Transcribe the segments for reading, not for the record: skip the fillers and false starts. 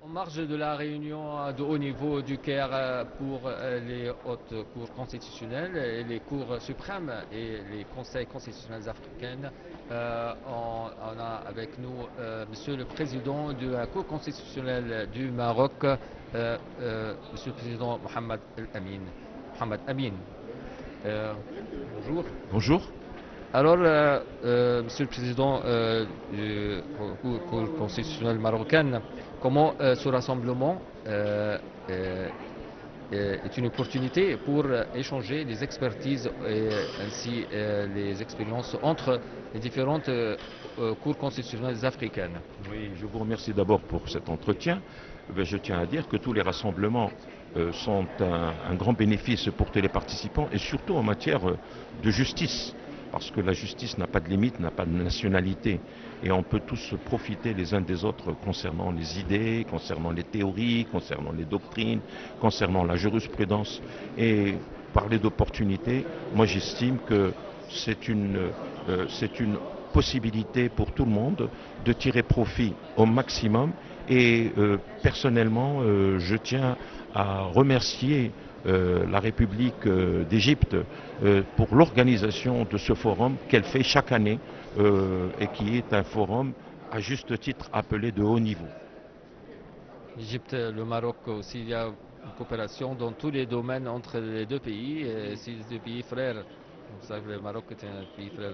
En marge de la réunion de haut niveau du Caire pour les hautes cours constitutionnelles et les cours suprêmes et les conseils constitutionnels africains, on a avec nous Monsieur le Président de la Cour constitutionnelle du Maroc, Monsieur le Président Mohamed El-Amin. Mohamed Amin. Bonjour. Bonjour. Alors, Monsieur le Président du Cour constitutionnelle marocaine, comment ce rassemblement est une opportunité pour échanger les expertises et ainsi les expériences entre les différentes cours constitutionnelles africaines. Oui, je vous remercie d'abord pour cet entretien. Je tiens à dire que tous les rassemblements sont un grand bénéfice pour tous les participants et surtout en matière de justice. Parce que la justice n'a pas de limite, n'a pas de nationalité. Et on peut tous profiter les uns des autres concernant les idées, concernant les théories, concernant les doctrines, concernant la jurisprudence. Et parler d'opportunité, moi j'estime que c'est une possibilité pour tout le monde de tirer profit au maximum. Et personnellement, je tiens à remercier la République d'Égypte pour l'organisation de ce forum qu'elle fait chaque année et qui est un forum à juste titre appelé de haut niveau. L'Égypte, le Maroc aussi, il y a une coopération dans tous les domaines entre les deux pays, c'est deux pays frères. Vous savez, le Maroc est un pays frère.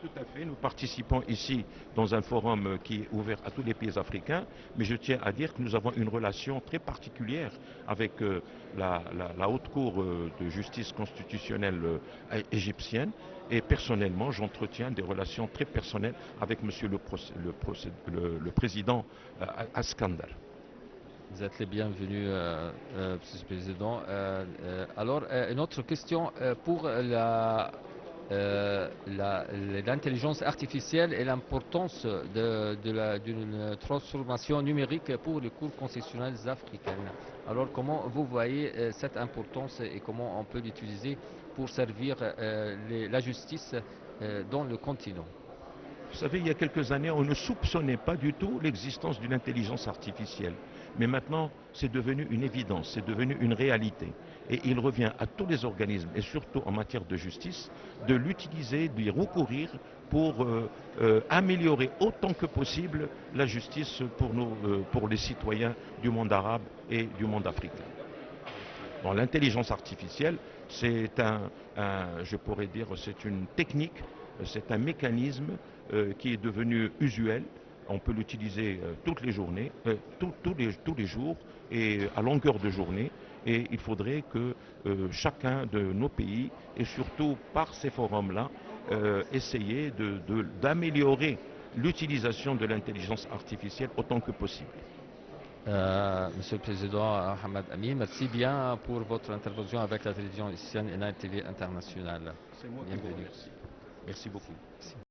Tout à fait. Nous participons ici dans un forum qui est ouvert à tous les pays africains, mais je tiens à dire que nous avons une relation très particulière avec la Haute Cour de justice constitutionnelle égyptienne. Et personnellement, j'entretiens des relations très personnelles avec Monsieur le Président Askandar. Vous êtes les bienvenus, Monsieur le Président. Alors, une autre question pour l'intelligence artificielle et l'importance d'une transformation numérique pour les cours constitutionnels africaines. Alors comment vous voyez cette importance et comment on peut l'utiliser pour servir la justice dans le continent? Vous savez, il y a quelques années, on ne soupçonnait pas du tout l'existence d'une intelligence artificielle. Mais maintenant, c'est devenu une évidence, c'est devenu une réalité. Et il revient à tous les organismes, et surtout en matière de justice, de l'utiliser, d'y recourir pour améliorer autant que possible la justice pour les citoyens du monde arabe et du monde africain. Bon, l'intelligence artificielle, c'est je pourrais dire, c'est une technique, c'est un mécanisme qui est devenu usuel. On peut l'utiliser toutes les journées, tous les jours et à longueur de journée. Et il faudrait que chacun de nos pays, et surtout par ces forums-là, essayer d'améliorer l'utilisation de l'intelligence artificielle autant que possible. Monsieur le Président Mohamed Amin, merci bien pour votre intervention avec la télévision égyptienne et la TV internationale. C'est moi qui vous remercie. Merci beaucoup. Merci.